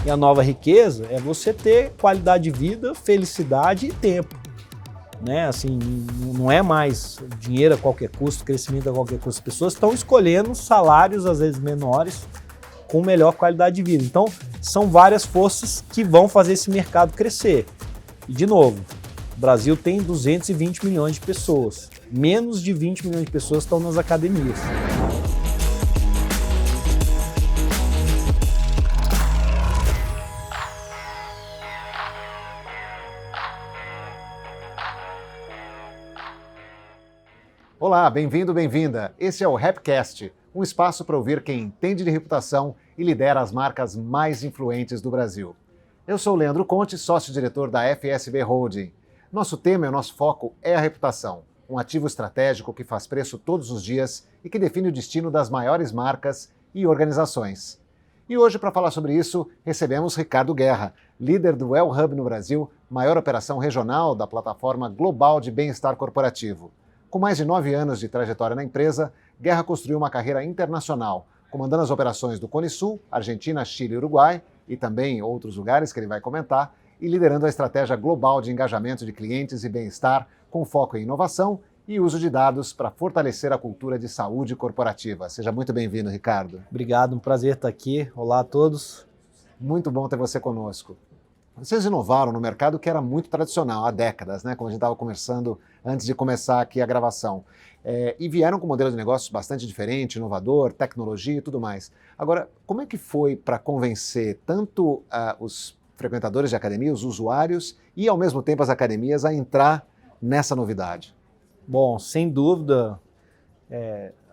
E a nova riqueza é você ter qualidade de vida, felicidade e tempo. Né? Assim, não é mais dinheiro a qualquer custo, crescimento a qualquer custo. As pessoas estão escolhendo salários, às vezes menores, com melhor qualidade de vida. Então, são várias forças que vão fazer esse mercado crescer. E, de novo, o Brasil tem 220 milhões de pessoas. Menos de 20 milhões de pessoas estão nas academias. Olá, bem-vindo, bem-vinda. Esse é o Rapcast, um espaço para ouvir quem entende de reputação e lidera as marcas mais influentes do Brasil. Eu sou o Leandro Conte, sócio-diretor da FSB Holding. Nosso tema e o nosso foco é a reputação, um ativo estratégico que faz preço todos os dias e que define o destino das maiores marcas e organizações. E hoje, para falar sobre isso, recebemos Ricardo Guerra, líder do Well Hub no Brasil, maior operação regional da plataforma global de bem-estar corporativo. Com mais de 9 anos de trajetória na empresa, Guerra construiu uma carreira internacional, comandando as operações do Cone Sul, Argentina, Chile e Uruguai, e também outros lugares que ele vai comentar, e liderando a estratégia global de engajamento de clientes e bem-estar, com foco em inovação e uso de dados para fortalecer a cultura de saúde corporativa. Seja muito bem-vindo, Ricardo. Obrigado, um prazer estar aqui. Olá a todos. Muito bom ter você conosco. Vocês inovaram no mercado que era muito tradicional, há décadas, né? Como a gente estava conversando antes de começar aqui a gravação. E vieram com um modelo de negócios bastante diferente, inovador, tecnologia e tudo mais. Agora, como é que foi para convencer tanto os frequentadores de academia, os usuários, e ao mesmo tempo as academias a entrar nessa novidade? Bom, sem dúvida,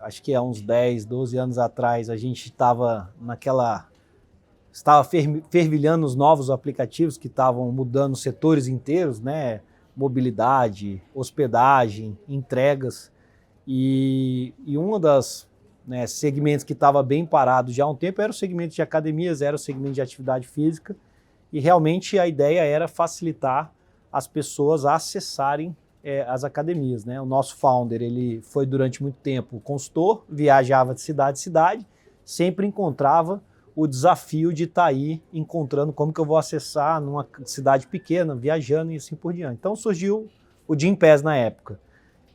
acho que há uns 10, 12 anos atrás a gente estava fervilhando os novos aplicativos que estavam mudando setores inteiros, né? Mobilidade, hospedagem, entregas. E um dos segmentos que estava bem parado já há um tempo era o segmento de academias, era o segmento de atividade física. E realmente a ideia era facilitar as pessoas a acessarem as academias, né? O nosso founder, ele foi durante muito tempo consultor, viajava de cidade em cidade, sempre encontrava o desafio de estar aí encontrando como que eu vou acessar numa cidade pequena, viajando e assim por diante. Então surgiu o Gympass na época.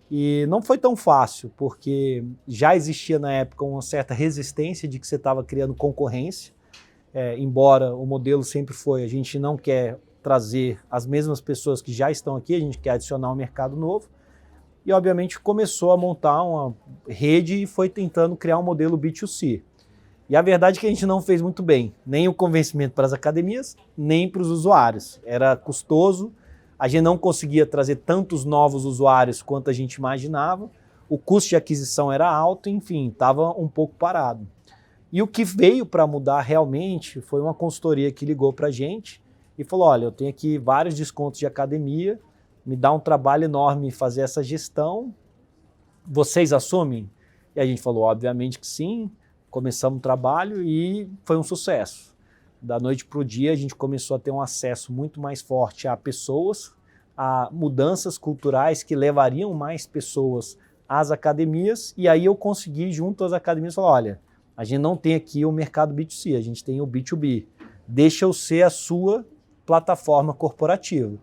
E não foi tão fácil, porque já existia na época uma certa resistência de que você estava criando concorrência, embora o modelo sempre foi, a gente não quer trazer as mesmas pessoas que já estão aqui, a gente quer adicionar um mercado novo. E obviamente começou a montar uma rede e foi tentando criar um modelo B2C. E a verdade é que a gente não fez muito bem, nem o convencimento para as academias, nem para os usuários. Era custoso, a gente não conseguia trazer tantos novos usuários quanto a gente imaginava, o custo de aquisição era alto, enfim, estava um pouco parado. E o que veio para mudar realmente foi uma consultoria que ligou para a gente e falou, olha, eu tenho aqui vários descontos de academia, me dá um trabalho enorme fazer essa gestão, vocês assumem? E a gente falou, obviamente que sim. Começamos o trabalho e foi um sucesso. Da noite para o dia a gente começou a ter um acesso muito mais forte a pessoas, a mudanças culturais que levariam mais pessoas às academias, e aí eu consegui junto às academias falar, olha, a gente não tem aqui o mercado B2C, a gente tem o B2B, deixa eu ser a sua plataforma corporativa.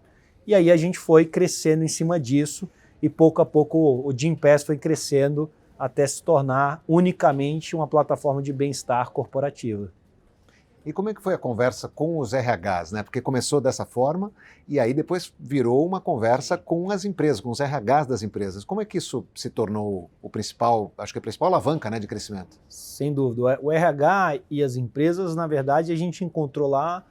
E aí a gente foi crescendo em cima disso e pouco a pouco o Gympass foi crescendo até se tornar unicamente uma plataforma de bem-estar corporativa. E como é que foi a conversa com os RHs, né? Porque começou dessa forma e aí depois virou uma conversa com as empresas, com os RHs das empresas. Como é que isso se tornou o principal, acho que a principal alavanca, né, de crescimento? Sem dúvida. O RH e as empresas, na verdade, a gente encontrou lá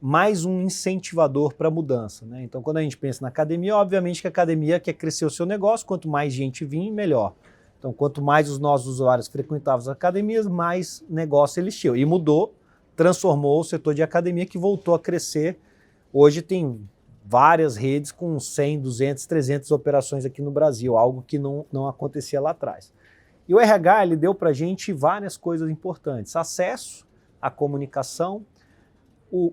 mais um incentivador para a mudança, né? Então, quando a gente pensa na academia, obviamente que a academia quer crescer o seu negócio, quanto mais gente vir, melhor. Então, quanto mais os nossos usuários frequentavam as academias, mais negócio eles tinham. E mudou, transformou o setor de academia, que voltou a crescer. Hoje tem várias redes com 100, 200, 300 operações aqui no Brasil, algo que não acontecia lá atrás. E o RH ele deu para a gente várias coisas importantes. Acesso à comunicação,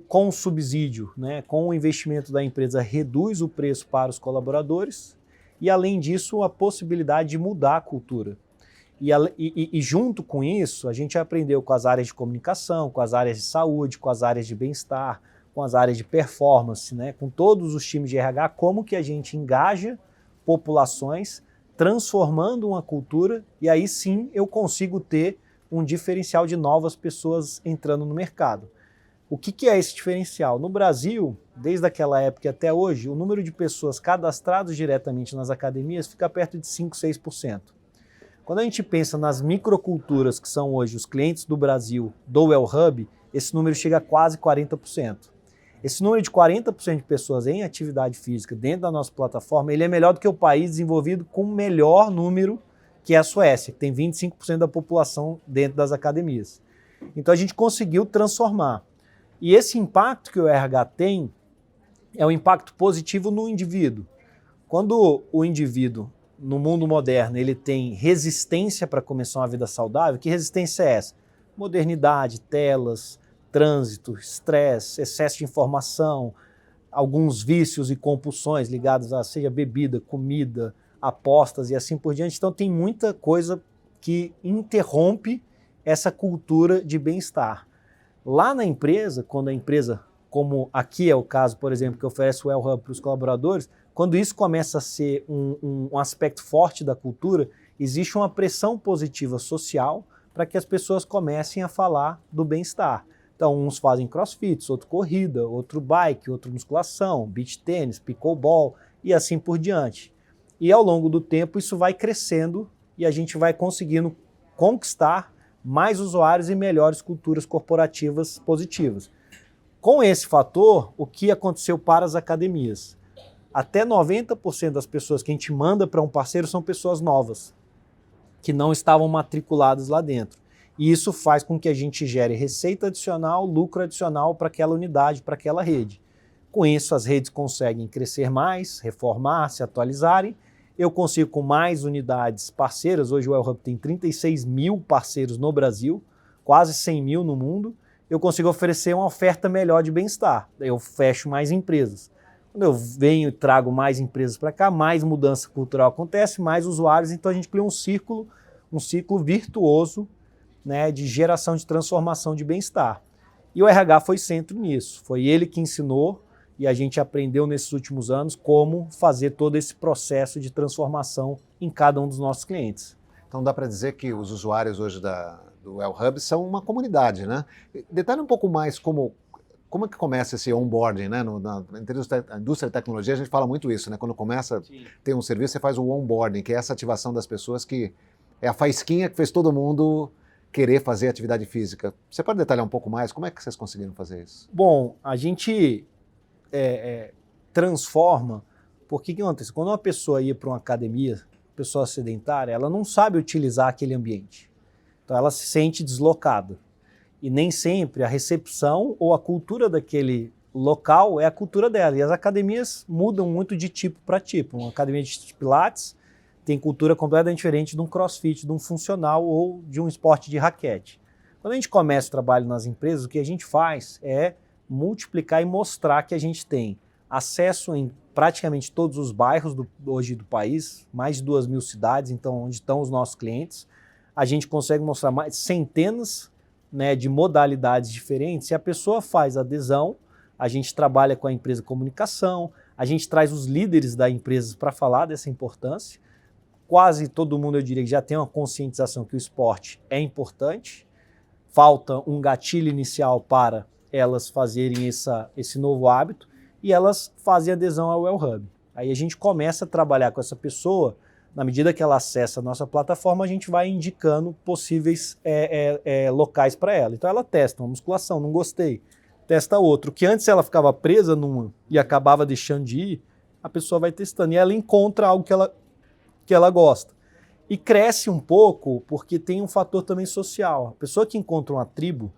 com o subsídio, né, com o investimento da empresa, reduz o preço para os colaboradores. E, além disso, a possibilidade de mudar a cultura. E junto com isso, a gente aprendeu com as áreas de comunicação, com as áreas de saúde, com as áreas de bem-estar, com as áreas de performance, né? Com todos os times de RH, como que a gente engaja populações, transformando uma cultura, e aí sim eu consigo ter um diferencial de novas pessoas entrando no mercado. O que é esse diferencial? No Brasil, desde aquela época até hoje, o número de pessoas cadastradas diretamente nas academias fica perto de 5, 6%. Quando a gente pensa nas microculturas que são hoje os clientes do Brasil do Well Hub, esse número chega a quase 40%. Esse número de 40% de pessoas em atividade física dentro da nossa plataforma, ele é melhor do que o país desenvolvido com o melhor número, que é a Suécia, que tem 25% da população dentro das academias. Então a gente conseguiu transformar. E esse impacto que o RH tem é um impacto positivo no indivíduo. Quando o indivíduo, no mundo moderno, ele tem resistência para começar uma vida saudável, que resistência é essa? Modernidade, telas, trânsito, estresse, excesso de informação, alguns vícios e compulsões ligados a seja bebida, comida, apostas e assim por diante. Então tem muita coisa que interrompe essa cultura de bem-estar. Lá na empresa, quando a empresa, como aqui é o caso, por exemplo, que oferece o Well Hub para os colaboradores, quando isso começa a ser um aspecto forte da cultura, existe uma pressão positiva social para que as pessoas comecem a falar do bem-estar. Então, uns fazem crossfit, outro corrida, outro bike, outro musculação, beach tênis, pickleball e assim por diante. E ao longo do tempo isso vai crescendo e a gente vai conseguindo conquistar mais usuários e melhores culturas corporativas positivas. Com esse fator, o que aconteceu para as academias? Até 90% das pessoas que a gente manda para um parceiro são pessoas novas, que não estavam matriculadas lá dentro. E isso faz com que a gente gere receita adicional, lucro adicional para aquela unidade, para aquela rede. Com isso, as redes conseguem crescer mais, reformar, se atualizarem. Eu consigo com mais unidades parceiras, hoje o Well Hub tem 36 mil parceiros no Brasil, quase 100 mil no mundo, eu consigo oferecer uma oferta melhor de bem-estar. Eu fecho mais empresas. Quando eu venho e trago mais empresas para cá, mais mudança cultural acontece, mais usuários, então a gente cria um ciclo virtuoso, né, de geração de transformação de bem-estar. E o RH foi centro nisso, foi ele que ensinou e a gente aprendeu nesses últimos anos como fazer todo esse processo de transformação em cada um dos nossos clientes. Então dá para dizer que os usuários hoje do Well Hub são uma comunidade, né? Detalhe um pouco mais como é que começa esse onboarding, né? Na indústria de tecnologia a gente fala muito isso, né? Quando começa a ter um serviço, você faz o onboarding, que é essa ativação das pessoas que é a faísquinha que fez todo mundo querer fazer atividade física. Você pode detalhar um pouco mais? Como é que vocês conseguiram fazer isso? Bom, a gente transforma, porque o que acontece? Quando uma pessoa ia para uma academia, pessoa sedentária, ela não sabe utilizar aquele ambiente. Então ela se sente deslocada. E nem sempre a recepção ou a cultura daquele local é a cultura dela. E as academias mudam muito de tipo para tipo. Uma academia de pilates tem cultura completamente diferente de um crossfit, de um funcional ou de um esporte de raquete. Quando a gente começa o trabalho nas empresas, o que a gente faz é multiplicar e mostrar que a gente tem acesso em praticamente todos os bairros hoje do país, mais de 2.000 cidades, então onde estão os nossos clientes. A gente consegue mostrar mais centenas, né, de modalidades diferentes. Se a pessoa faz adesão, a gente trabalha com a empresa de comunicação, a gente traz os líderes da empresa para falar dessa importância. Quase todo mundo, eu diria, que já tem uma conscientização que o esporte é importante. Falta um gatilho inicial para elas fazerem esse novo hábito e elas fazem adesão ao Well Hub. Aí a gente começa a trabalhar com essa pessoa, na medida que ela acessa a nossa plataforma, a gente vai indicando possíveis locais para ela. Então ela testa uma musculação, não gostei, testa outro. Que antes ela ficava presa numa e acabava deixando de ir, a pessoa vai testando e ela encontra algo que ela gosta. E cresce um pouco porque tem um fator também social. A pessoa que encontra uma tribo,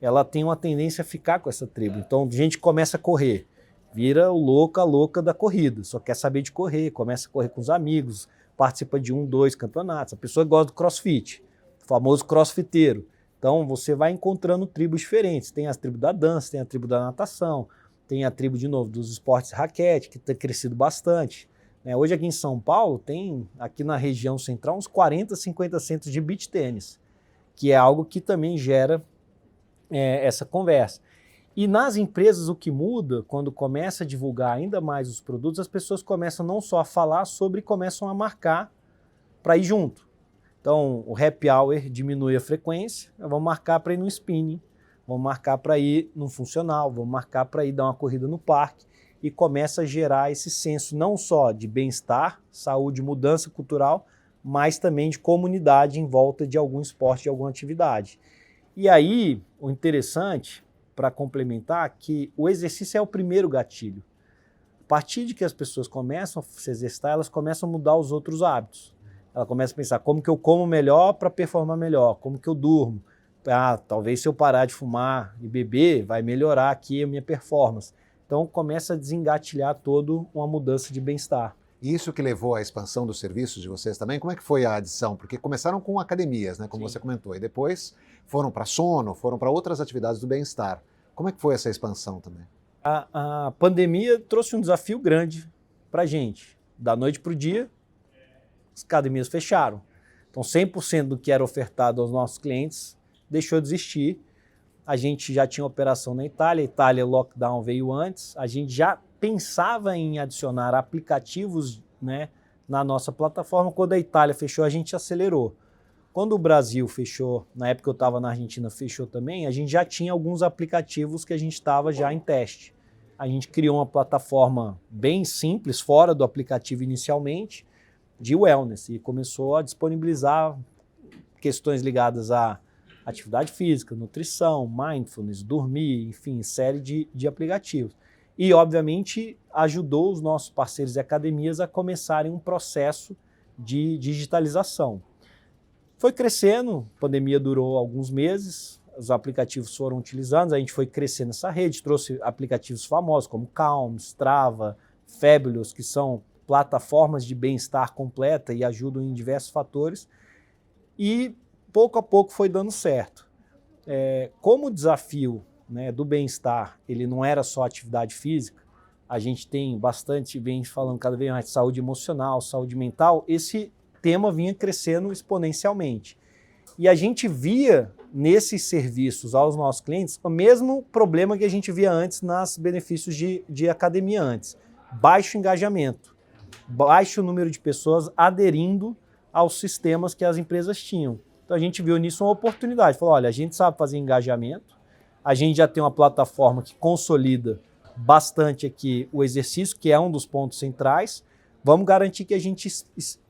ela tem uma tendência a ficar com essa tribo. Então a gente começa a correr, vira o louco, a louca da corrida, só quer saber de correr, começa a correr com os amigos, participa de 1, 2 campeonatos. A pessoa gosta do crossfit, o famoso crossfiteiro. Então você vai encontrando tribos diferentes. Tem as tribos da dança, tem a tribo da natação, tem a tribo, de novo, dos esportes raquete, que tem crescido bastante. Hoje aqui em São Paulo tem, aqui na região central, uns 40, 50 centros de beach tênis, que é algo que também gera essa conversa. E nas empresas o que muda, quando começa a divulgar ainda mais os produtos, as pessoas começam não só a falar sobre, começam a marcar para ir junto. Então o happy hour diminui a frequência, vamos marcar para ir no spinning, vamos marcar para ir no funcional, vamos marcar para ir dar uma corrida no parque, e começa a gerar esse senso não só de bem-estar, saúde, mudança cultural, mas também de comunidade em volta de algum esporte, de alguma atividade. E aí, o interessante, para complementar, que o exercício é o primeiro gatilho. A partir de que as pessoas começam a se exercitar, elas começam a mudar os outros hábitos. Ela começa a pensar como que eu como melhor para performar melhor, como que eu durmo. Talvez se eu parar de fumar e beber, vai melhorar aqui a minha performance. Então começa a desengatilhar toda uma mudança de bem-estar. E isso que levou à expansão dos serviços de vocês também? Como é que foi a adição? Porque começaram com academias, né, como Sim. você comentou, e depois foram para sono, foram para outras atividades do bem-estar. Como é que foi essa expansão também? A pandemia trouxe um desafio grande para a gente. Da noite para o dia, as academias fecharam. Então 100% do que era ofertado aos nossos clientes deixou de existir. A gente já tinha operação na Itália, o lockdown veio antes, a gente já pensava em adicionar aplicativos, né, na nossa plataforma. Quando a Itália fechou, a gente acelerou. Quando o Brasil fechou, na época eu estava na Argentina, fechou também, a gente já tinha alguns aplicativos que a gente estava já em teste. A gente criou uma plataforma bem simples, fora do aplicativo inicialmente, de wellness, e começou a disponibilizar questões ligadas a atividade física, nutrição, mindfulness, dormir, enfim, série de aplicativos. E, obviamente, ajudou os nossos parceiros e academias a começarem um processo de digitalização. Foi crescendo, a pandemia durou alguns meses, os aplicativos foram utilizados, a gente foi crescendo essa rede, trouxe aplicativos famosos como Calm, Strava, Fabulous, que são plataformas de bem-estar completa e ajudam em diversos fatores. E pouco a pouco foi dando certo. Como o desafio, né, do bem-estar, ele não era só atividade física, a gente tem bastante, vem falando cada vez mais de saúde emocional, saúde mental, esse tema vinha crescendo exponencialmente. E a gente via nesses serviços aos nossos clientes o mesmo problema que a gente via antes nos benefícios de academia antes. Baixo engajamento, baixo número de pessoas aderindo aos sistemas que as empresas tinham. Então a gente viu nisso uma oportunidade. Falou, olha, a gente sabe fazer engajamento, a gente já tem uma plataforma que consolida bastante aqui o exercício, que é um dos pontos centrais. Vamos garantir que a gente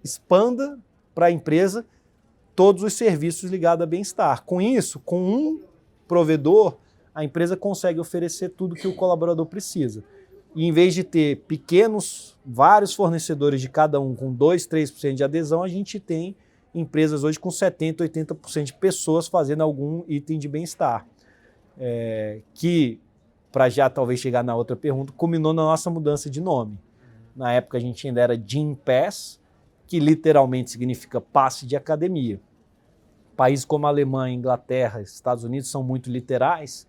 expanda para a empresa todos os serviços ligados a bem-estar. Com isso, com um provedor, a empresa consegue oferecer tudo que o colaborador precisa. E em vez de ter vários fornecedores de cada um com 2, 3% de adesão, a gente tem empresas hoje com 70%, 80% de pessoas fazendo algum item de bem-estar. Que, para já talvez chegar na outra pergunta, culminou na nossa mudança de nome. Na época a gente ainda era Gym Pass, que literalmente significa passe de academia. Países como a Alemanha, Inglaterra, Estados Unidos são muito literais,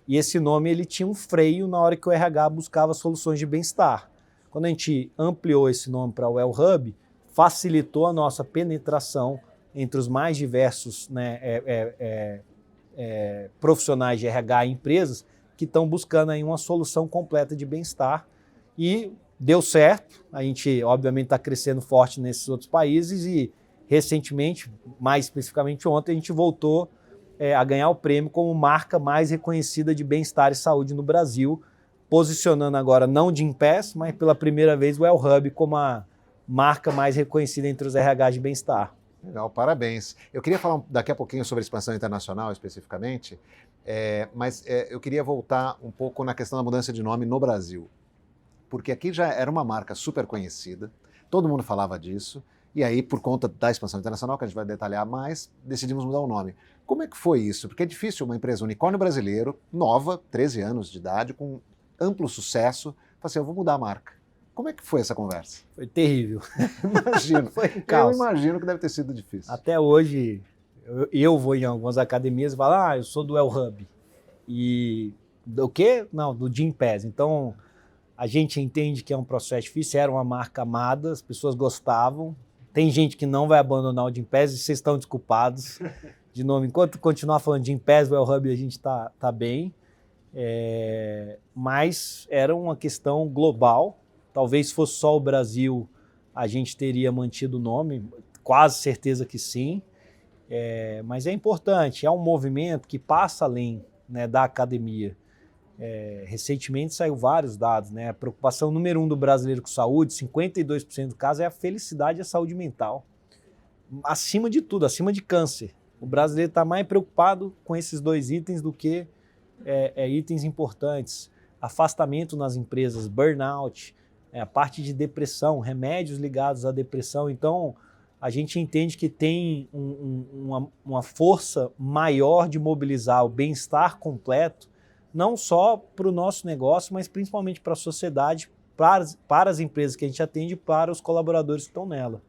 e esse nome ele tinha um freio na hora que o RH buscava soluções de bem-estar. Quando a gente ampliou esse nome para o Well Hub, facilitou a nossa penetração entre os mais diversos, né, profissionais de RH e empresas que estão buscando aí uma solução completa de bem-estar. E deu certo, a gente obviamente está crescendo forte nesses outros países e recentemente, mais especificamente ontem, a gente voltou a ganhar o prêmio como marca mais reconhecida de bem-estar e saúde no Brasil, posicionando agora não Gym Pass, mas pela primeira vez o Well Hub como a marca mais reconhecida entre os RH de bem-estar. Legal, parabéns. Eu queria falar daqui a pouquinho sobre expansão internacional especificamente, mas eu queria voltar um pouco na questão da mudança de nome no Brasil. Porque aqui já era uma marca super conhecida, todo mundo falava disso, e aí, por conta da expansão internacional, que a gente vai detalhar mais, decidimos mudar o nome. Como é que foi isso? Porque é difícil uma empresa unicórnio brasileiro, nova, 13 anos de idade, com amplo sucesso, falar assim, eu vou mudar a marca. Como é que foi essa conversa? Foi terrível. Imagino. Foi um caos. Eu imagino que deve ter sido difícil. Até hoje, eu vou em algumas academias e falo, eu sou do Well Hub. E do quê? Não, do Gym Pass. Então, A gente entende que é um processo difícil, era uma marca amada, as pessoas gostavam. Tem gente que não vai abandonar o Gympass e vocês estão desculpados. De novo, enquanto continuar falando de Gympass, Well Hub, a gente está bem. Mas era uma questão global. Talvez se fosse só o Brasil, a gente teria mantido o nome, quase certeza que sim. Mas é importante, é um movimento que passa além, né, da academia. Recentemente saiu vários dados, né? A preocupação número 1 do brasileiro com saúde, 52% do caso, é a felicidade e a saúde mental. Acima de tudo, acima de câncer. O brasileiro está mais preocupado com esses 2 itens do que itens importantes. Afastamento nas empresas, burnout, a parte de depressão, remédios ligados à depressão. Então, a gente entende que tem uma força maior de mobilizar o bem-estar completo, não só para o nosso negócio, mas principalmente para a sociedade, para as empresas que a gente atende e para os colaboradores que estão nela.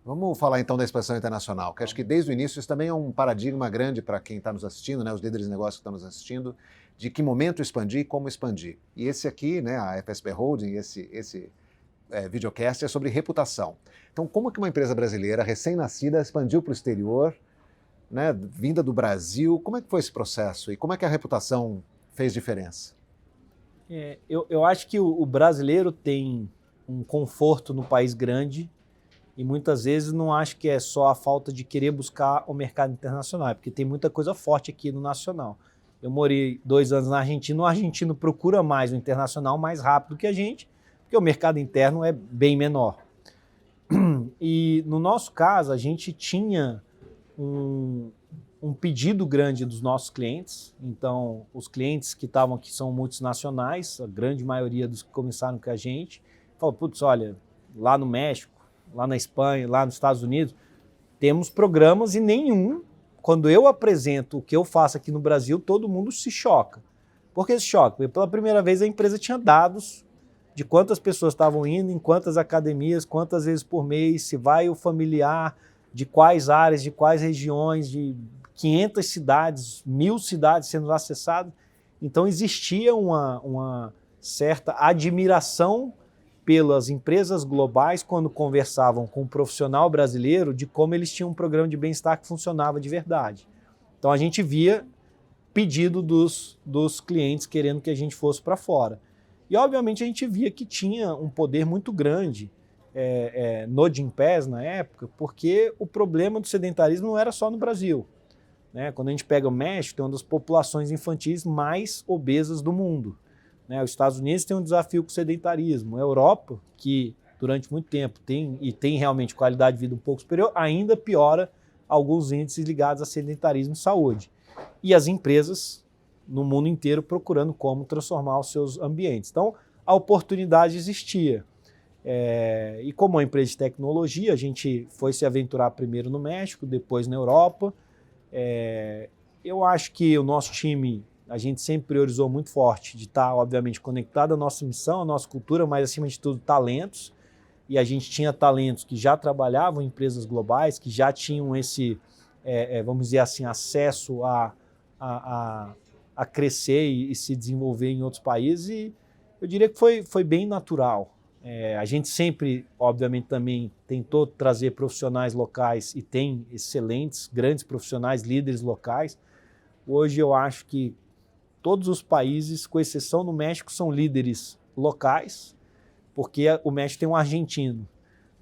Vamos falar então da expansão internacional, que acho que desde o início isso também é um paradigma grande para quem está nos assistindo, né, os líderes de negócio que estão nos assistindo, de que momento expandir e como expandir. E esse aqui, né, a FSP Holding, esse videocast é sobre reputação. Então, como que uma empresa brasileira recém-nascida expandiu para o exterior, né, vinda do Brasil? Como é que foi esse processo e como é que a reputação fez diferença? Eu acho que o brasileiro tem um conforto no país grande e muitas vezes não acho que é só a falta de querer buscar o mercado internacional, porque tem muita coisa forte aqui no nacional. Eu morei 2 anos na Argentina, o argentino procura mais o internacional mais rápido que a gente, porque o mercado interno é bem menor. E no nosso caso, a gente tinha um pedido grande dos nossos clientes. Então, os clientes que estavam aqui são multinacionais, a grande maioria dos que começaram com a gente, falou, putz, olha, lá no México, lá na Espanha, lá nos Estados Unidos, temos programas e nenhum, quando eu apresento o que eu faço aqui no Brasil, todo mundo se choca. Por que se choca? Porque pela primeira vez a empresa tinha dados de quantas pessoas estavam indo, em quantas academias, quantas vezes por mês, se vai o familiar, de quais áreas, de quais regiões, de 500 cidades, 1000 cidades sendo acessadas. Então existia uma certa admiração pelas empresas globais quando conversavam com um profissional brasileiro de como eles tinham um programa de bem-estar que funcionava de verdade. Então a gente via pedido dos clientes querendo que a gente fosse para fora. E obviamente a gente via que tinha um poder muito grande no Gympass na época, porque o problema do sedentarismo não era só no Brasil. Né? Quando a gente pega o México, tem uma das populações infantis mais obesas do mundo. Né? Os Estados Unidos tem um desafio com o sedentarismo. A Europa, que durante muito tempo tem realmente qualidade de vida um pouco superior, ainda piora alguns índices ligados a sedentarismo e saúde. E as empresas no mundo inteiro procurando como transformar os seus ambientes. Então, a oportunidade existia. E como uma empresa de tecnologia, a gente foi se aventurar primeiro no México, depois na Europa. Eu acho que o nosso time, a gente sempre priorizou muito forte de estar, obviamente, conectado à nossa missão, à nossa cultura, mas, acima de tudo, talentos. E a gente tinha talentos que já trabalhavam em empresas globais, que já tinham esse, vamos dizer assim, acesso a crescer e se desenvolver em outros países. E eu diria que foi bem natural. A gente sempre, obviamente, também tentou trazer profissionais locais e tem excelentes, grandes profissionais, líderes locais. Hoje eu acho que todos os países, com exceção do México, são líderes locais, porque o México tem um argentino.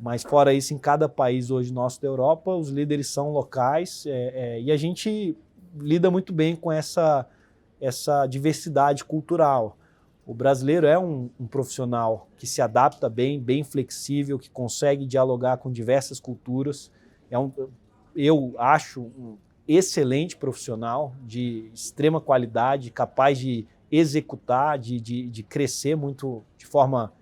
Mas fora isso, em cada país hoje nosso da Europa, os líderes são locais e a gente lida muito bem com essa diversidade cultural. O brasileiro é um profissional que se adapta bem flexível, que consegue dialogar com diversas culturas. Eu acho um excelente profissional, de extrema qualidade, capaz de executar, de crescer muito de forma,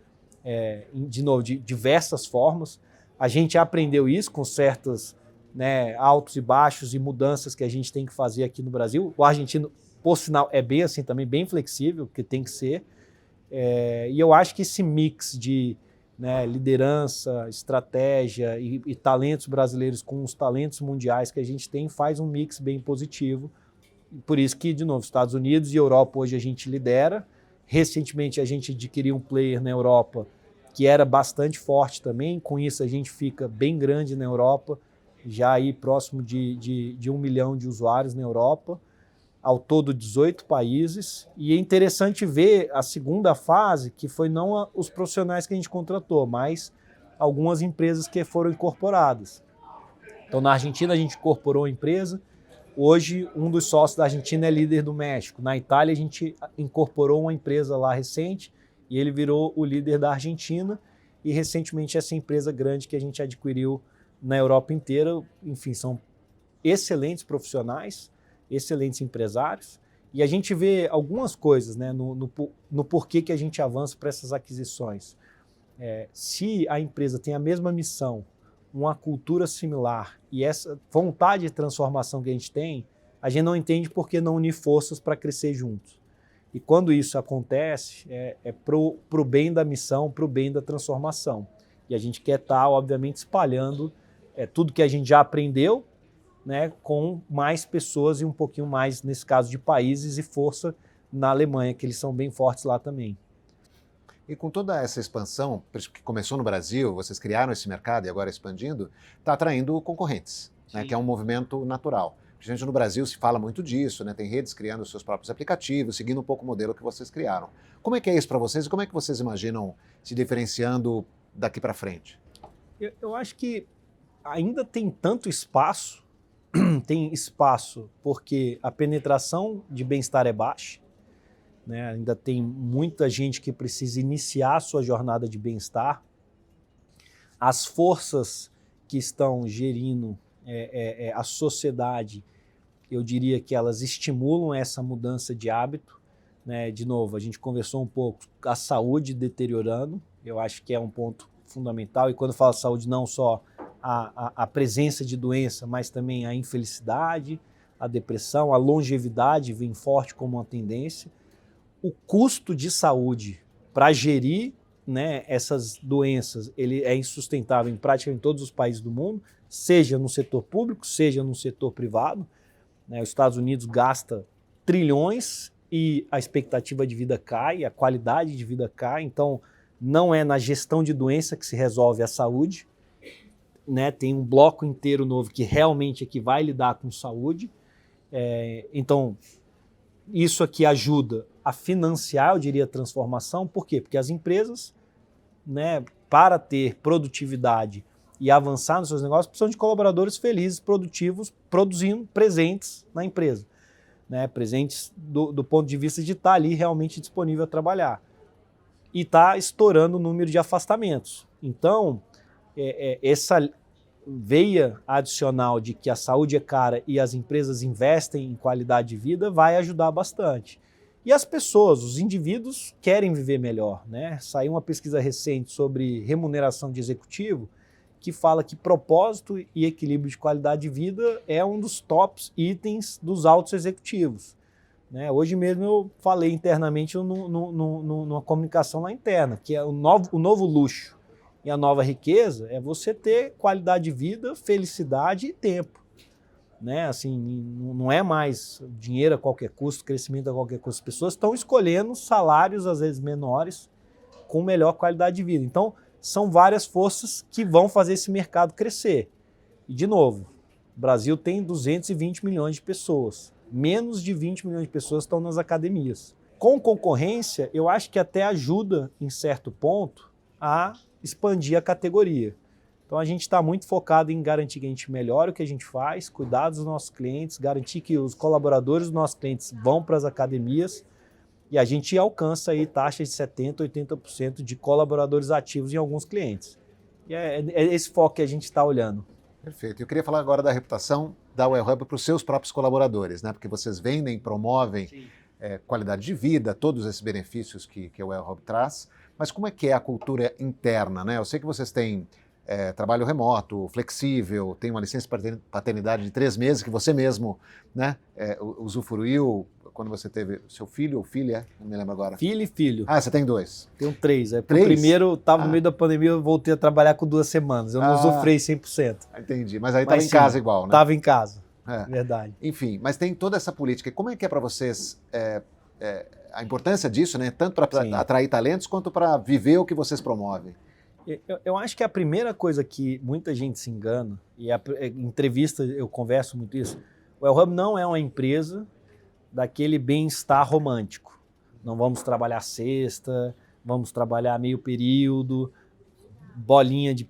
de diversas formas. A gente aprendeu isso com certas, né, altos e baixos e mudanças que a gente tem que fazer aqui no Brasil. O argentino, por sinal, é bem assim também, bem flexível, que tem que ser. E eu acho que esse mix de, né, liderança, estratégia e talentos brasileiros com os talentos mundiais que a gente tem faz um mix bem positivo. Por isso que, de novo, Estados Unidos e Europa hoje a gente lidera Recentemente a gente adquiriu um player na Europa que era bastante forte também, com isso a gente fica bem grande na Europa, já aí próximo de 1 milhão de usuários na Europa, ao todo 18 países, e é interessante ver a segunda fase, que foi não os profissionais que a gente contratou, mas algumas empresas que foram incorporadas. Então na Argentina a gente incorporou a empresa, hoje um dos sócios da Argentina é líder do México, na Itália a gente incorporou uma empresa lá recente, e ele virou o líder da Argentina, e recentemente essa empresa grande que a gente adquiriu na Europa inteira, enfim, são excelentes profissionais, excelentes empresários, e a gente vê algumas coisas, né, no porquê que a gente avança para essas aquisições. Se a empresa tem a mesma missão, uma cultura similar e essa vontade de transformação que a gente não entende por que não unir forças para crescer juntos. E quando isso acontece, para o bem da missão, para o bem da transformação. E a gente quer estar, obviamente, espalhando tudo que a gente já aprendeu, né, com mais pessoas e um pouquinho mais, nesse caso, de países e força na Alemanha, que eles são bem fortes lá também. E com toda essa expansão, que começou no Brasil, vocês criaram esse mercado e agora expandindo, está atraindo concorrentes, né, que é um movimento natural. A gente no Brasil se fala muito disso, né? Tem redes criando os seus próprios aplicativos, seguindo um pouco o modelo que vocês criaram. Como é que é isso para vocês e como é que vocês imaginam se diferenciando daqui para frente? Eu acho que ainda tem tanto espaço, porque a penetração de bem-estar é baixa, né? Ainda tem muita gente que precisa iniciar a sua jornada de bem-estar. As forças que estão gerindo a sociedade, eu diria que elas estimulam essa mudança de hábito, né? De novo, a gente conversou um pouco, a saúde deteriorando, eu acho que é um ponto fundamental, e quando eu falo saúde, não só a presença de doença, mas também a infelicidade, a depressão, a longevidade vem forte como uma tendência. O custo de saúde para gerir, né, essas doenças, ele é insustentável em praticamente todos os países do mundo, seja no setor público, seja no setor privado. Né, os Estados Unidos gasta trilhões e a expectativa de vida cai, a qualidade de vida cai, então não é na gestão de doença que se resolve a saúde, né, tem um bloco inteiro novo que realmente é que vai lidar com saúde, então isso aqui ajuda a financiar, eu diria, a transformação. Por quê? Porque as empresas, né, para ter produtividade e avançar nos seus negócios, precisam de colaboradores felizes, produtivos, produzindo, presentes na empresa, né, presentes do ponto de vista de estar ali realmente disponível a trabalhar. E está estourando o número de afastamentos. Então, essa veia adicional de que a saúde é cara e as empresas investem em qualidade de vida vai ajudar bastante. E as pessoas, os indivíduos querem viver melhor, né? Saiu uma pesquisa recente sobre remuneração de executivo que fala que propósito e equilíbrio de qualidade de vida é um dos tops itens dos altos executivos. Né? Hoje mesmo eu falei internamente numa comunicação lá interna, que é o novo luxo e a nova riqueza é você ter qualidade de vida, felicidade e tempo. Né? Assim, não é mais dinheiro a qualquer custo, crescimento a qualquer custo. As pessoas estão escolhendo salários, às vezes menores, com melhor qualidade de vida. Então, são várias forças que vão fazer esse mercado crescer. E, de novo, o Brasil tem 220 milhões de pessoas. Menos de 20 milhões de pessoas estão nas academias. Com concorrência, eu acho que até ajuda, em certo ponto, a expandir a categoria. Então a gente está muito focado em garantir que a gente melhore o que a gente faz, cuidar dos nossos clientes, garantir que os colaboradores dos nossos clientes vão para as academias e a gente alcança aí taxas de 70%, 80% de colaboradores ativos em alguns clientes. E é esse foco que a gente está olhando. Perfeito. Eu queria falar agora da reputação da WellHub para os seus próprios colaboradores, né? Porque vocês vendem, promovem qualidade de vida, todos esses benefícios que a WellHub traz, mas como é que é a cultura interna, né? Eu sei que vocês têm trabalho remoto, flexível, tem uma licença de paternidade de 3 meses que você mesmo, né, usufruiu quando você teve seu filho ou filha, não me lembro agora. Filho e filho. Ah, você tem 2? Tenho 3. 3? O primeiro estava no meio da pandemia, eu voltei a trabalhar com 2 semanas. Eu não usufruí 100%. Entendi, mas aí estava em casa igual, né? Estava em casa, verdade. Enfim, mas tem toda essa política. E como é que é para vocês a importância disso, né? Tanto para atrair talentos quanto para viver o que vocês promovem. Eu acho que a primeira coisa que muita gente se engana, e em entrevista eu converso muito isso, o El Hub não é uma empresa daquele bem-estar romântico. Não vamos trabalhar sexta, vamos trabalhar meio período,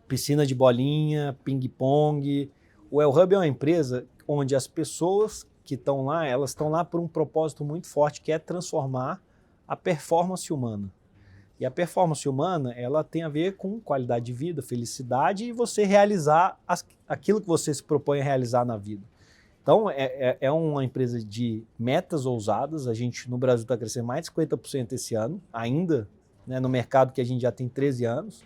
piscina de bolinha, ping-pong. O El Hub é uma empresa onde as pessoas que estão lá, elas estão lá por um propósito muito forte, que é transformar a performance humana. E a performance humana, ela tem a ver com qualidade de vida, felicidade e você realizar aquilo que você se propõe a realizar na vida. Então, é uma empresa de metas ousadas. A gente, no Brasil, está crescendo mais de 50% esse ano, ainda, né, no mercado que a gente já tem 13 anos.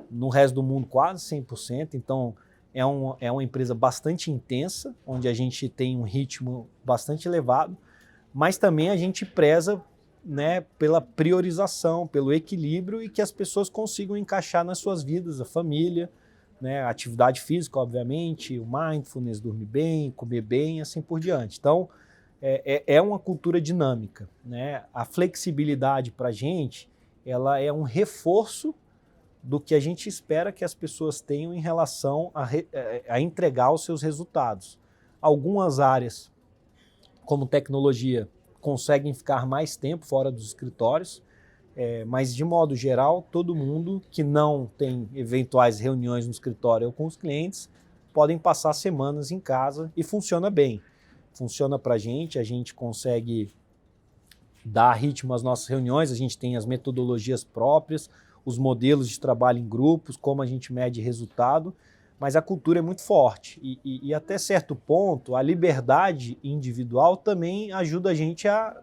No resto do mundo, quase 100%. Então, é uma empresa bastante intensa, onde a gente tem um ritmo bastante elevado, mas também a gente preza, né, pela priorização, pelo equilíbrio e que as pessoas consigam encaixar nas suas vidas, a família, né, a atividade física, obviamente, o mindfulness, dormir bem, comer bem, assim por diante. Então, é uma cultura dinâmica, né? A flexibilidade para a gente, ela é um reforço do que a gente espera que as pessoas tenham em relação a entregar os seus resultados. Algumas áreas, como tecnologia, conseguem ficar mais tempo fora dos escritórios, mas de modo geral, todo mundo que não tem eventuais reuniões no escritório ou com os clientes, podem passar semanas em casa e funciona bem. Funciona para a gente consegue dar ritmo às nossas reuniões, a gente tem as metodologias próprias, os modelos de trabalho em grupos, como a gente mede resultado, mas a cultura é muito forte e até certo ponto a liberdade individual também ajuda a gente a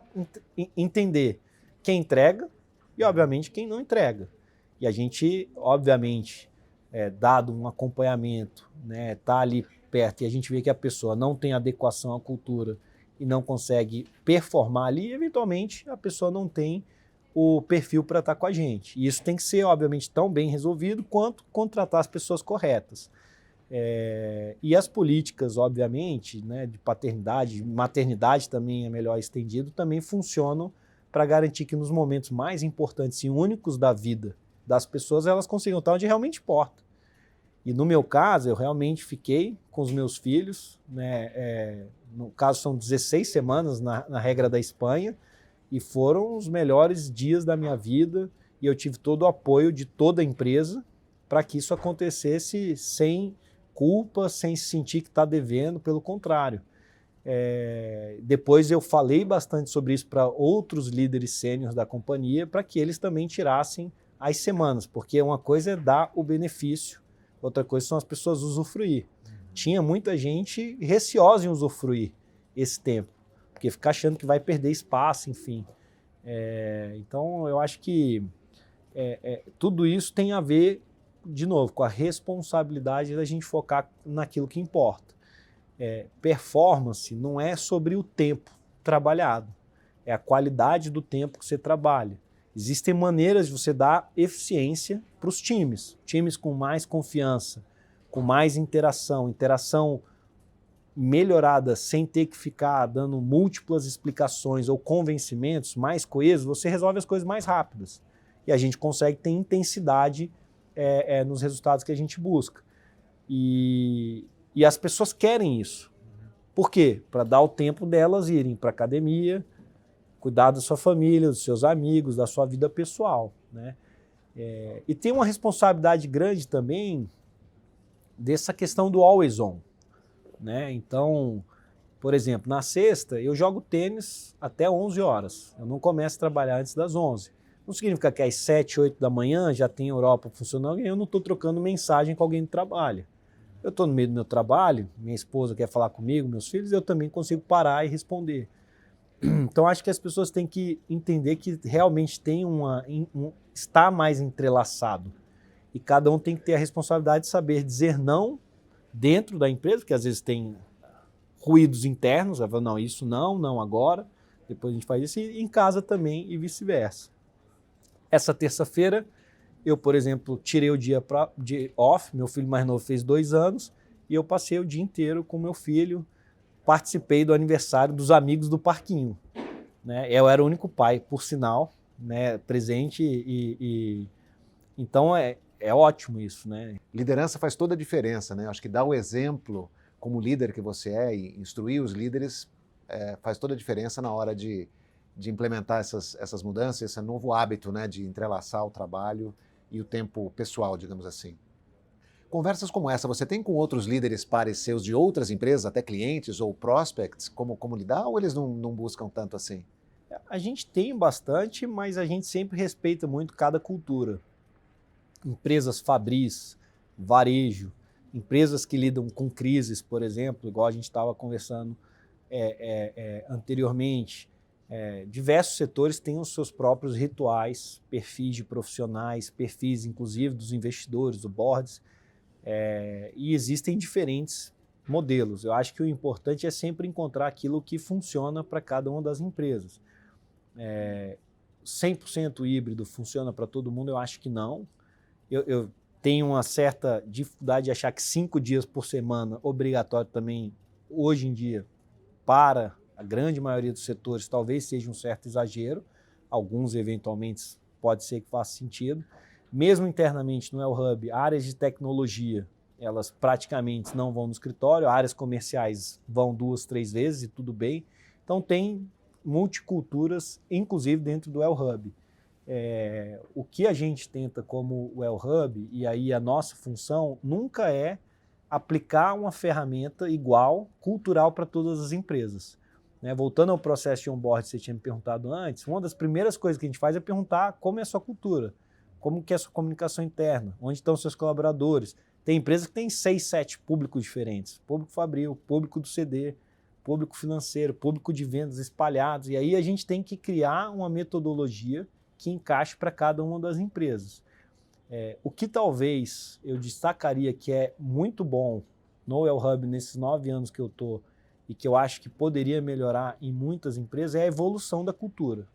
entender quem entrega e, obviamente, quem não entrega. E a gente, obviamente, dado um acompanhamento, né, tá ali perto e a gente vê que a pessoa não tem adequação à cultura e não consegue performar ali, eventualmente a pessoa não tem o perfil para estar com a gente. E isso tem que ser, obviamente, tão bem resolvido quanto contratar as pessoas corretas. E as políticas, obviamente, né, de paternidade, maternidade também é melhor estendido, também funcionam para garantir que nos momentos mais importantes e únicos da vida das pessoas, elas consigam estar onde realmente importa. E no meu caso, eu realmente fiquei com os meus filhos, né, no caso são 16 semanas na regra da Espanha, e foram os melhores dias da minha vida, e eu tive todo o apoio de toda a empresa para que isso acontecesse sem culpa, sem se sentir que está devendo, pelo contrário. Depois eu falei bastante sobre isso para outros líderes sêniores da companhia, para que eles também tirassem as semanas, porque uma coisa é dar o benefício, outra coisa são as pessoas usufruir. Tinha muita gente receosa em usufruir esse tempo, porque fica achando que vai perder espaço, enfim. Então eu acho que tudo isso tem a ver, de novo, com a responsabilidade da gente focar naquilo que importa. Performance não é sobre o tempo trabalhado, é a qualidade do tempo que você trabalha. Existem maneiras de você dar eficiência para os times com mais confiança, com mais interação melhorada, sem ter que ficar dando múltiplas explicações ou convencimentos, mais coesos, você resolve as coisas mais rápidas. E a gente consegue ter intensidade nos resultados que a gente busca. E as pessoas querem isso. Por quê? Para dar o tempo delas irem para a academia, cuidar da sua família, dos seus amigos, da sua vida pessoal, né? E tem uma responsabilidade grande também dessa questão do always on, né? Então, por exemplo, na sexta eu jogo tênis até 11 horas. Eu não começo a trabalhar antes das 11. Não significa que às 7, 8 da manhã já tem Europa funcionando e eu não estou trocando mensagem com alguém do trabalho. Eu estou no meio do meu trabalho, minha esposa quer falar comigo, meus filhos, eu também consigo parar e responder. Então acho que as pessoas têm que entender que realmente tem está mais entrelaçado. E cada um tem que ter a responsabilidade de saber dizer não dentro da empresa, porque às vezes tem ruídos internos, vai falar, não, isso não agora, depois a gente faz isso, e em casa também e vice-versa. Essa terça-feira, eu, por exemplo, tirei o dia off, meu filho mais novo fez 2 anos, e eu passei o dia inteiro com meu filho, participei do aniversário dos amigos do parquinho. né? Eu era o único pai, por sinal, né, presente então é ótimo isso, né? Liderança faz toda a diferença, né? Acho que dar o exemplo como líder que você é e instruir os líderes faz toda a diferença na hora de implementar essas mudanças, esse novo hábito, né, de entrelaçar o trabalho e o tempo pessoal, digamos assim. Conversas como essa, você tem com outros líderes pares seus de outras empresas, até clientes ou prospects, como lidar, ou eles não buscam tanto assim? A gente tem bastante, mas a gente sempre respeita muito cada cultura. Empresas fabris, varejo, empresas que lidam com crises, por exemplo, igual a gente estava conversando anteriormente. Diversos setores têm os seus próprios rituais, perfis de profissionais, perfis inclusive dos investidores, do boards, e existem diferentes modelos. Eu acho que o importante é sempre encontrar aquilo que funciona para cada uma das empresas. 100% híbrido funciona para todo mundo? Eu acho que não. Eu tenho uma certa dificuldade de achar que 5 dias por semana, obrigatório também, hoje em dia, para a grande maioria dos setores, talvez seja um certo exagero. Alguns, eventualmente, pode ser que faça sentido. Mesmo internamente no El-Hub, áreas de tecnologia, elas praticamente não vão no escritório, áreas comerciais vão 2, 3 vezes e tudo bem. Então tem multiculturas, inclusive dentro do El-Hub. O que a gente tenta como o El-Hub, e aí a nossa função, nunca é aplicar uma ferramenta igual, cultural para todas as empresas. Voltando ao processo de onboard que você tinha me perguntado antes, uma das primeiras coisas que a gente faz é perguntar como é a sua cultura, como que é a sua comunicação interna, onde estão os seus colaboradores. Tem empresas que têm 6, 7 públicos diferentes, público fabril, público do CD, público financeiro, público de vendas espalhados, e aí a gente tem que criar uma metodologia que encaixe para cada uma das empresas. O que talvez eu destacaria que é muito bom no El-Hub nesses 9 anos que eu estou e que eu acho que poderia melhorar em muitas empresas é a evolução da cultura.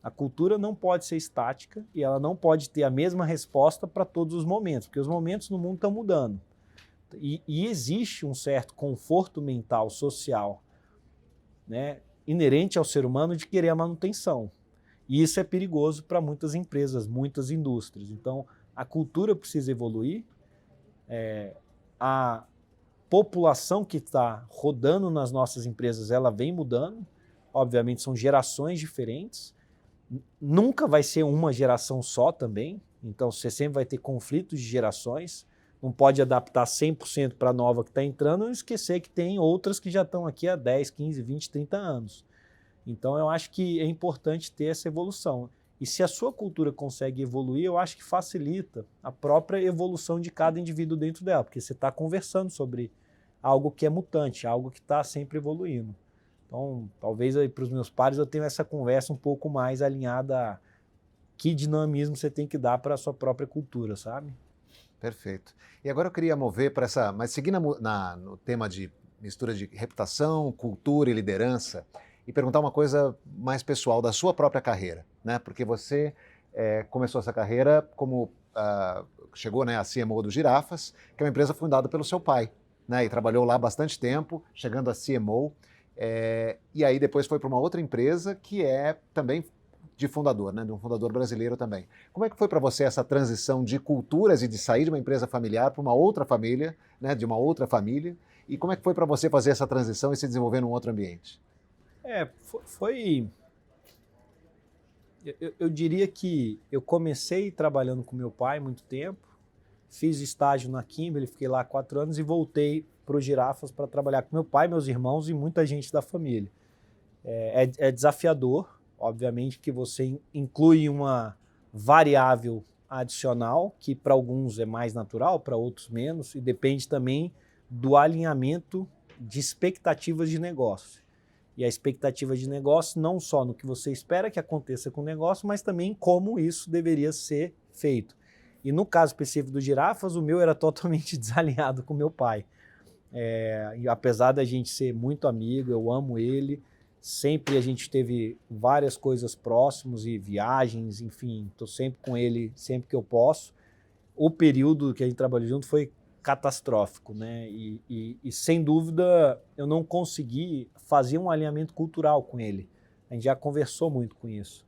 A cultura não pode ser estática e ela não pode ter a mesma resposta para todos os momentos, porque os momentos no mundo estão mudando. E existe um certo conforto mental, social, né, inerente ao ser humano de querer a manutenção. E isso é perigoso para muitas empresas, muitas indústrias. Então, a cultura precisa evoluir, a população que está rodando nas nossas empresas, ela vem mudando, obviamente são gerações diferentes, nunca vai ser uma geração só também, então você sempre vai ter conflitos de gerações, não pode adaptar 100% para a nova que está entrando e esquecer que tem outras que já estão aqui há 10, 15, 20, 30 anos. Então eu acho que é importante ter essa evolução. E se a sua cultura consegue evoluir, eu acho que facilita a própria evolução de cada indivíduo dentro dela, porque você está conversando sobre algo que é mutante, algo que está sempre evoluindo. Então, talvez para os meus pares eu tenha essa conversa um pouco mais alinhada a que dinamismo você tem que dar para a sua própria cultura, sabe? Perfeito. E agora eu queria mover para essa, mas seguindo no tema de mistura de reputação, cultura e liderança, e perguntar uma coisa mais pessoal da sua própria carreira, né? Porque você começou essa carreira como chegou, né, a CMO do Girafas, que é uma empresa fundada pelo seu pai, né? E trabalhou lá bastante tempo, chegando a CMO, e aí depois foi para uma outra empresa que é também de fundador, né? De um fundador brasileiro também. Como é que foi para você essa transição de culturas e de sair de uma empresa familiar para uma outra família, né? De uma outra família? E como é que foi para você fazer essa transição e se desenvolver num outro ambiente? Eu diria que eu comecei trabalhando com meu pai há muito tempo, fiz estágio na Kimberly, fiquei lá 4 anos e voltei para o Girafas para trabalhar com meu pai, meus irmãos e muita gente da família. É desafiador, obviamente que você inclui uma variável adicional, que para alguns é mais natural, para outros menos, e depende também do alinhamento de expectativas de negócio. E a expectativa de negócio não só no que você espera que aconteça com o negócio, mas também como isso deveria ser feito. E no caso específico do Girafas, o meu era totalmente desalinhado com meu pai. E apesar da gente ser muito amigo, eu amo ele, sempre a gente teve várias coisas próximos e viagens, enfim, estou sempre com ele sempre que eu posso. O período que a gente trabalhou junto foi catastrófico, né? E sem dúvida eu não consegui fazer um alinhamento cultural com ele, A gente já conversou muito com isso.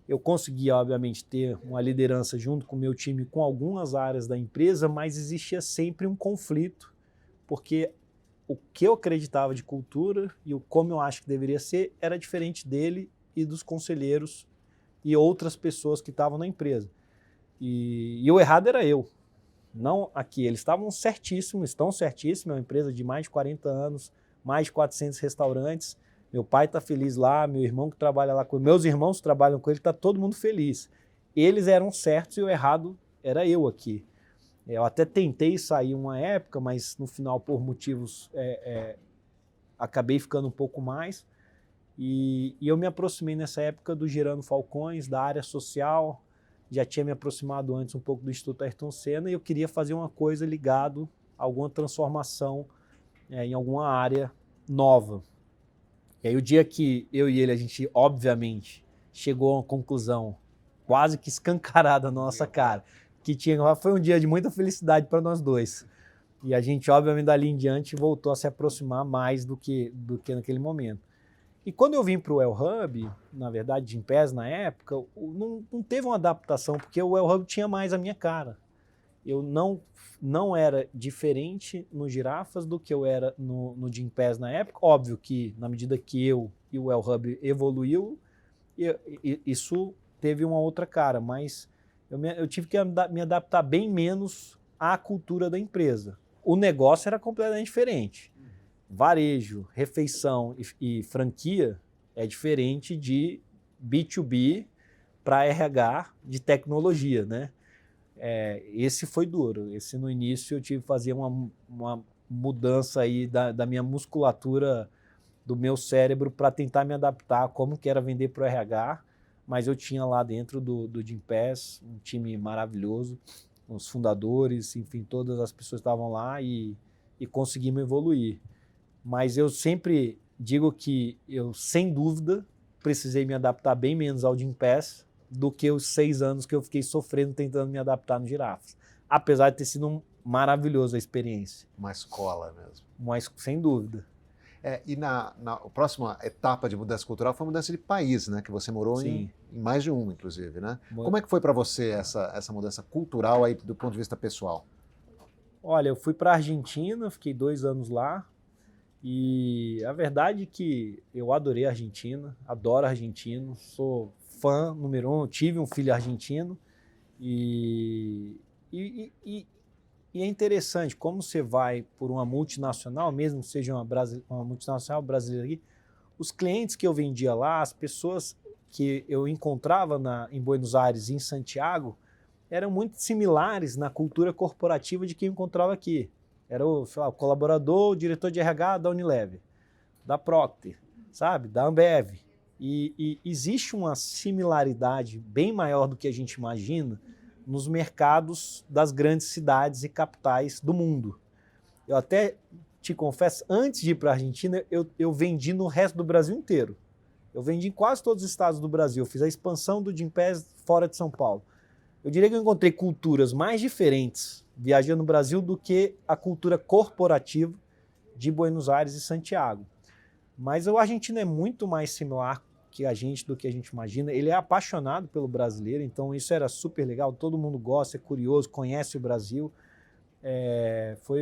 Eu conseguia, obviamente, ter uma liderança junto com o meu time com algumas áreas da empresa, mas existia sempre um conflito, porque o que eu acreditava de cultura e o como eu acho que deveria ser era diferente dele e dos conselheiros e outras pessoas que estavam na empresa. E o errado era eu, não aqui. Eles estavam certíssimos, estão certíssimos, é uma empresa de mais de 40 anos, mais de 400 restaurantes. Meu pai está feliz lá, meu irmão que trabalha lá com meus irmãos que trabalham com ele, está todo mundo feliz. Eles eram certos e o errado era eu aqui. Eu até tentei sair uma época, mas no final, por motivos, acabei ficando um pouco mais. E eu me aproximei nessa época do Gerando Falcões, da área social. Já tinha me aproximado antes um pouco do Instituto Ayrton Senna e eu queria fazer uma coisa ligado a alguma transformação em alguma área nova. E aí o dia que eu e ele, a gente obviamente chegou a uma conclusão quase que escancarada na nossa cara, que foi um dia de muita felicidade para nós dois. E a gente obviamente dali em diante voltou a se aproximar mais do que naquele momento. E quando eu vim para o Well Hub, na verdade de Gympass na época, não teve uma adaptação, porque o Well Hub tinha mais a minha cara. Eu não era diferente no Girafas do que eu era no Gympass na época. Óbvio que na medida que eu e o Well Hub evoluiu, isso teve uma outra cara, mas eu tive que me adaptar bem menos à cultura da empresa. O negócio era completamente diferente. Varejo, refeição e franquia é diferente de B2B para RH de tecnologia, né? Esse foi duro. Esse no início eu tive que fazer uma mudança aí da minha musculatura, do meu cérebro para tentar me adaptar a como que era vender para o RH, mas eu tinha lá dentro do Gympass um time maravilhoso, os fundadores, enfim, todas as pessoas estavam lá e conseguimos evoluir. Mas eu sempre digo que eu, sem dúvida, precisei me adaptar bem menos ao Gympass do que os 6 anos que eu fiquei sofrendo tentando me adaptar no Girafas. Apesar de ter sido maravilhosa a experiência. Uma escola mesmo. Mas, sem dúvida. E a próxima etapa de mudança cultural foi a mudança de país, né? Que você morou em mais de um, inclusive, né? Como é que foi para você essa mudança cultural aí do ponto de vista pessoal? Olha, eu fui para a Argentina, fiquei 2 anos lá. E a verdade é que eu adorei a Argentina, adoro argentino, sou fã número 1, tive um filho argentino e é interessante como você vai por uma multinacional, mesmo que seja uma multinacional brasileira aqui, os clientes que eu vendia lá, as pessoas que eu encontrava em Buenos Aires e em Santiago, eram muito similares na cultura corporativa de quem eu encontrava aqui. Era o colaborador, o diretor de RH da Unilever, da Procter, sabe, da Ambev. E existe uma similaridade bem maior do que a gente imagina nos mercados das grandes cidades e capitais do mundo. Eu até te confesso, antes de ir para a Argentina, eu vendi no resto do Brasil inteiro. Eu vendi em quase todos os estados do Brasil. Eu fiz a expansão do Gympass fora de São Paulo. Eu diria que eu encontrei culturas mais diferentes viajando no Brasil do que a cultura corporativa de Buenos Aires e Santiago. Mas o argentino é muito mais similar que a gente do que a gente imagina. Ele é apaixonado pelo brasileiro, então isso era super legal. Todo mundo gosta, é curioso, conhece o Brasil.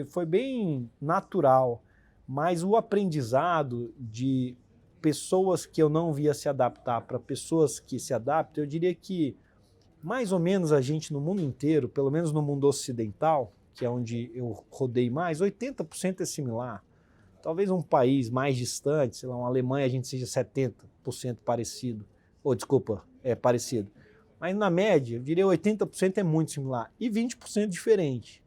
Foi bem natural. Mas o aprendizado de pessoas que eu não via se adaptar para pessoas que se adaptam, eu diria que mais ou menos a gente no mundo inteiro, pelo menos no mundo ocidental, que é onde eu rodei mais, 80% é similar. Talvez um país mais distante, sei lá, uma Alemanha, a gente seja 70% parecido. Parecido. Mas na média, eu diria 80% é muito similar e 20% diferente.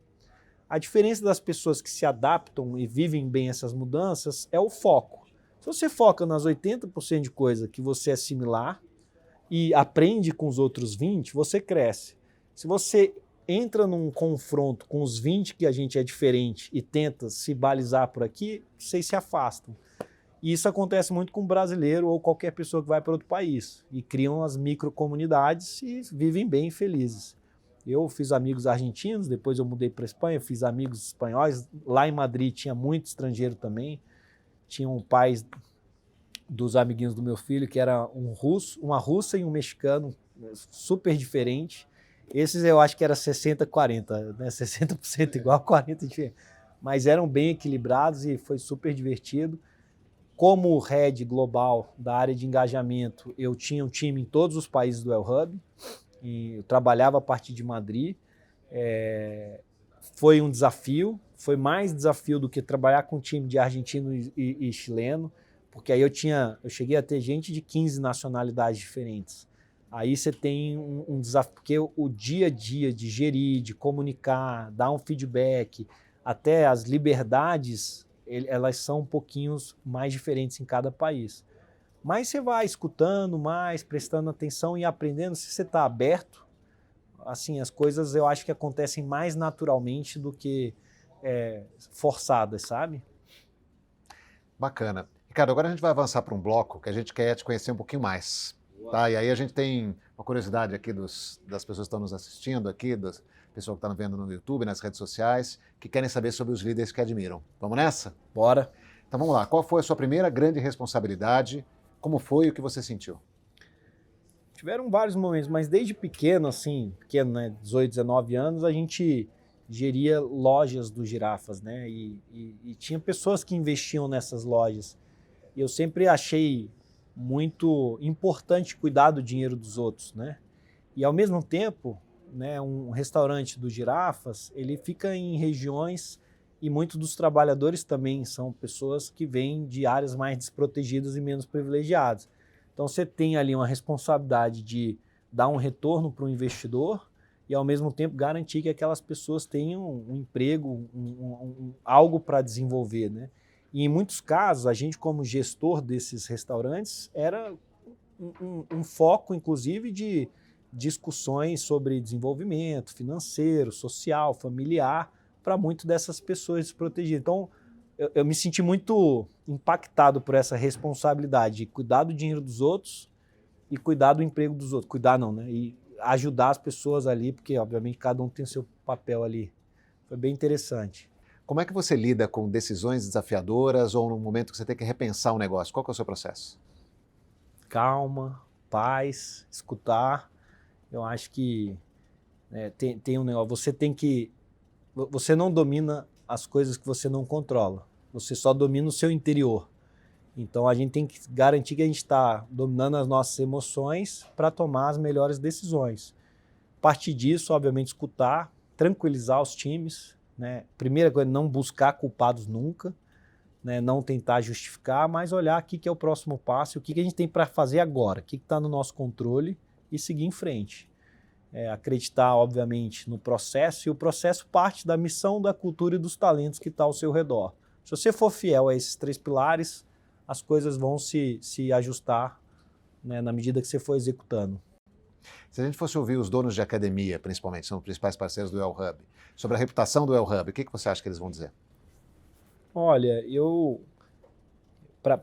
A diferença das pessoas que se adaptam e vivem bem essas mudanças é o foco. Se você foca nas 80% de coisa que você é similar, e aprende com os outros 20%, você cresce. Se você entra num confronto com os 20% que a gente é diferente e tenta se balizar por aqui, vocês se afastam. E isso acontece muito com o brasileiro ou qualquer pessoa que vai para outro país. E criam as microcomunidades e vivem bem e felizes. Eu fiz amigos argentinos, depois eu mudei para a Espanha, fiz amigos espanhóis. Lá em Madrid tinha muito estrangeiro também. Tinham pais dos amiguinhos do meu filho, que era um russo, uma russa e um mexicano, super diferente. Esses eu acho que era 60-40, né? 60% igual, 40% diferente. Mas eram bem equilibrados e foi super divertido. Como head global da área de engajamento, eu tinha um time em todos os países do El Hub, e eu trabalhava a partir de Madrid. Foi um desafio, foi mais desafio do que trabalhar com um time de argentino e chileno, porque aí eu cheguei a ter gente de 15 nacionalidades diferentes. Aí você tem um desafio, porque o dia a dia de gerir, de comunicar, dar um feedback, até as liberdades, elas são um pouquinho mais diferentes em cada país. Mas você vai escutando mais, prestando atenção e aprendendo. Se você está aberto, assim, as coisas eu acho que acontecem mais naturalmente do que forçadas, sabe? Bacana. Ricardo, agora a gente vai avançar para um bloco que a gente quer te conhecer um pouquinho mais. Tá? E aí a gente tem uma curiosidade aqui das pessoas que estão nos assistindo aqui, das pessoas que estão vendo no YouTube, nas redes sociais, que querem saber sobre os líderes que admiram. Vamos nessa? Bora. Então vamos lá. Qual foi a sua primeira grande responsabilidade? Como foi e o que você sentiu? Tiveram vários momentos, mas desde pequeno, assim, pequeno, né, 18, 19 anos, a gente geria lojas do Girafas, né, e tinha pessoas que investiam nessas lojas. E eu sempre achei muito importante cuidar do dinheiro dos outros, né, e ao mesmo tempo, né, um restaurante do Girafas, ele fica em regiões e muitos dos trabalhadores também são pessoas que vêm de áreas mais desprotegidas e menos privilegiadas. Então você tem ali uma responsabilidade de dar um retorno para o investidor e ao mesmo tempo garantir que aquelas pessoas tenham um emprego, algo para desenvolver, né? E em muitos casos, a gente como gestor desses restaurantes era um foco, inclusive, de discussões sobre desenvolvimento financeiro, social, familiar, para muitas dessas pessoas desprotegidas. Então, eu me senti muito impactado por essa responsabilidade de cuidar do dinheiro dos outros e cuidar do emprego dos outros. Cuidar não, né? E ajudar as pessoas ali, porque obviamente cada um tem seu papel ali. Foi bem interessante. Como é que você lida com decisões desafiadoras ou no momento que você tem que repensar um negócio? Qual que é o seu processo? Calma, paz, escutar. Eu acho que tem um negócio, você não domina as coisas que você não controla. Você só domina o seu interior. Então a gente tem que garantir que a gente está dominando as nossas emoções para tomar as melhores decisões. A partir disso, obviamente, escutar, tranquilizar os times, né? Primeira coisa, não buscar culpados nunca, né? Não tentar justificar, mas olhar o que é o próximo passo, o que a gente tem para fazer agora, o que está no nosso controle e seguir em frente. Acreditar, obviamente, no processo, e o processo parte da missão, da cultura e dos talentos que está ao seu redor. Se você for fiel a esses 3 pilares, as coisas vão se ajustar, né, na medida que você for executando. Se a gente fosse ouvir os donos de academia, principalmente, são os principais parceiros do El Hub, sobre a reputação do El Hub, o que você acha que eles vão dizer? Olha,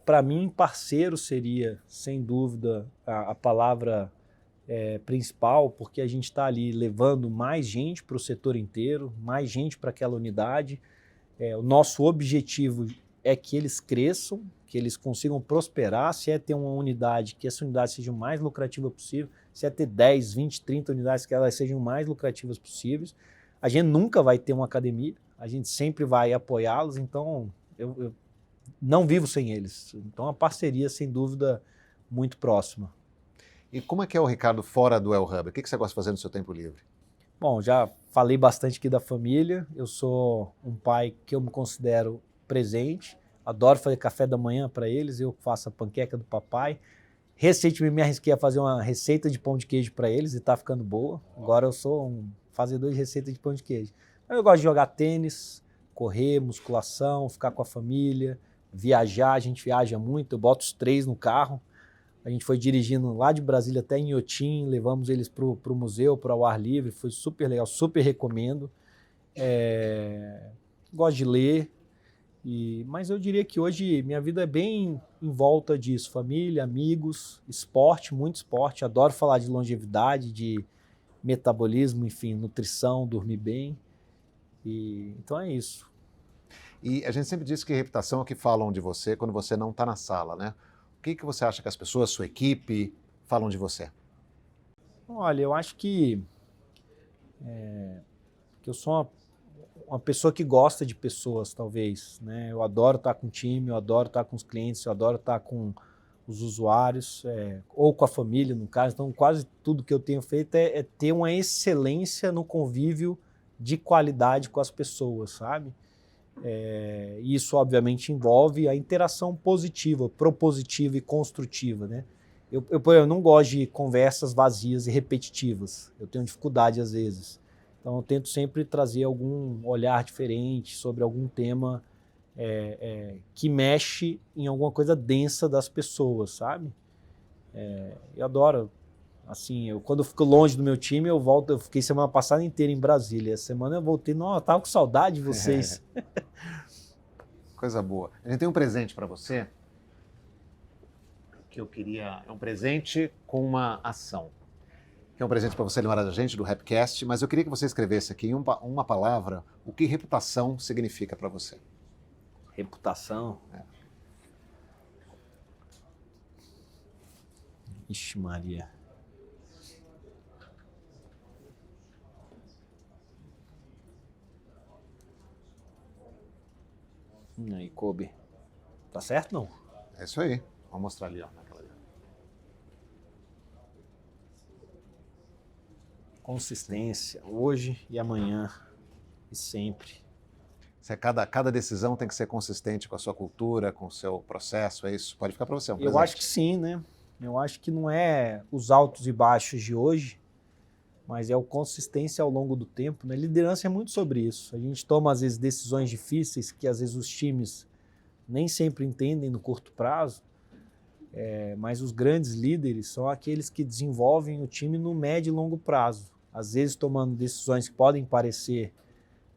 para mim, parceiro seria, sem dúvida, a palavra principal, porque a gente está ali levando mais gente para o setor inteiro, mais gente para aquela unidade. O nosso objetivo é que eles cresçam, que eles consigam prosperar, se é ter uma unidade, que essa unidade seja o mais lucrativa possível, se é ter 10, 20, 30 unidades, que elas sejam o mais lucrativas possíveis. A gente nunca vai ter uma academia, a gente sempre vai apoiá-los, então eu não vivo sem eles. Então a parceria, sem dúvida, muito próxima. E como é que é o Ricardo fora do El Hub? O que você gosta de fazer no seu tempo livre? Bom, já falei bastante aqui da família, eu sou um pai que eu me considero presente, adoro fazer café da manhã para eles, eu faço a panqueca do papai. Recentemente me arrisquei a fazer uma receita de pão de queijo para eles e está ficando boa. Agora eu sou um fazedor de receita de pão de queijo. Eu gosto de jogar tênis, correr, musculação, ficar com a família, viajar, a gente viaja muito, eu boto os 3 no carro. A gente foi dirigindo lá de Brasília até Inhotim, levamos eles para o museu, para o ar livre, foi super legal, super recomendo. Gosto de ler, mas eu diria que hoje minha vida é bem em volta disso, família, amigos, esporte, muito esporte, adoro falar de longevidade, de metabolismo, enfim, nutrição, dormir bem, então é isso. E a gente sempre diz que reputação é o que falam de você quando você não está na sala, né? O que você acha que as pessoas, sua equipe, falam de você? Olha, eu acho que eu sou uma pessoa que gosta de pessoas, talvez, né? Eu adoro estar com o time, eu adoro estar com os clientes, eu adoro estar com os usuários, ou com a família, no caso. Então, quase tudo que eu tenho feito é ter uma excelência no convívio de qualidade com as pessoas, sabe? Isso, obviamente, envolve a interação positiva, propositiva e construtiva, né? Eu não gosto de conversas vazias e repetitivas. Eu tenho dificuldade, às vezes. Então, eu tento sempre trazer algum olhar diferente sobre algum tema que mexe em alguma coisa densa das pessoas, sabe? Eu adoro. Assim, quando eu fico longe do meu time, eu volto. Eu fiquei semana passada inteira em Brasília. Essa semana eu voltei. Não, eu tava com saudade de vocês. Coisa boa. A gente tem um presente para você que eu queria. É um presente com uma ação. Que é um presente para você lembrar da gente, do Rapcast, mas eu queria que você escrevesse aqui em uma palavra o que reputação significa para você. Reputação? Ixi, Maria. Aí, Kobe. Tá certo, não? É isso aí. Vou mostrar ali, ó. Naquela ali. Consistência, hoje e amanhã, e sempre. Cada decisão tem que ser consistente com a sua cultura, com o seu processo, é isso? Pode ficar para você, um presente. Eu acho que sim, né? Eu acho que não é os altos e baixos de hoje, mas é a consistência ao longo do tempo, né? Liderança é muito sobre isso. A gente toma, às vezes, decisões difíceis que, às vezes, os times nem sempre entendem no curto prazo, mas os grandes líderes são aqueles que desenvolvem o time no médio e longo prazo. Às vezes tomando decisões que podem parecer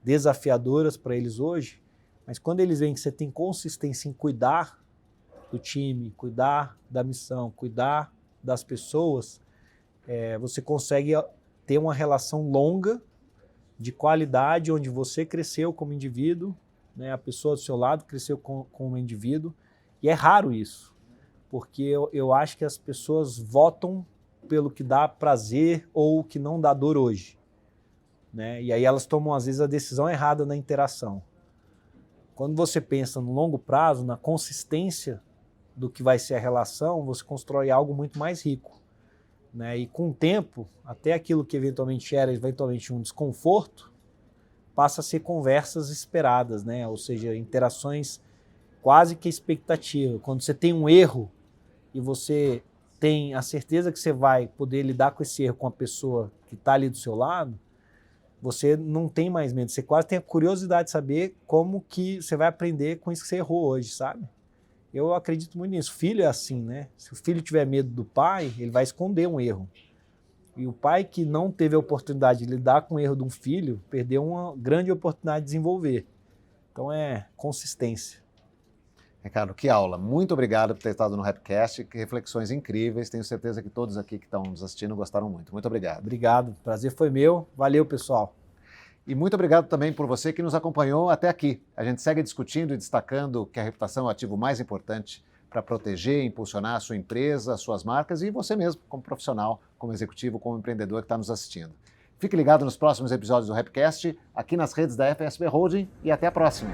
desafiadoras para eles hoje, mas quando eles veem que você tem consistência em cuidar do time, cuidar da missão, cuidar das pessoas, você consegue ter uma relação longa de qualidade, onde você cresceu como indivíduo, né, a pessoa do seu lado cresceu como indivíduo, e é raro isso, porque eu acho que as pessoas votam pelo que dá prazer ou o que não dá dor hoje, né? E aí elas tomam, às vezes, a decisão errada na interação. Quando você pensa no longo prazo, na consistência do que vai ser a relação, você constrói algo muito mais rico, né? E com o tempo, até aquilo que eventualmente era um desconforto, passa a ser conversas esperadas, né? Ou seja, interações quase que expectativa. Quando você tem um erro e você tem a certeza que você vai poder lidar com esse erro com a pessoa que está ali do seu lado, você não tem mais medo, você quase tem a curiosidade de saber como que você vai aprender com isso que você errou hoje, sabe? Eu acredito muito nisso. Filho é assim, né? Se o filho tiver medo do pai, ele vai esconder um erro. E o pai que não teve a oportunidade de lidar com o erro de um filho, perdeu uma grande oportunidade de desenvolver. Então é consistência. Ricardo, que aula. Muito obrigado por ter estado no Rapcast. Que reflexões incríveis. Tenho certeza que todos aqui que estão nos assistindo gostaram muito. Muito obrigado. Obrigado. O prazer foi meu. Valeu, pessoal. E muito obrigado também por você que nos acompanhou até aqui. A gente segue discutindo e destacando que a reputação é o ativo mais importante para proteger e impulsionar a sua empresa, as suas marcas e você mesmo, como profissional, como executivo, como empreendedor que está nos assistindo. Fique ligado nos próximos episódios do Rapcast, aqui nas redes da FSB Holding e até a próxima.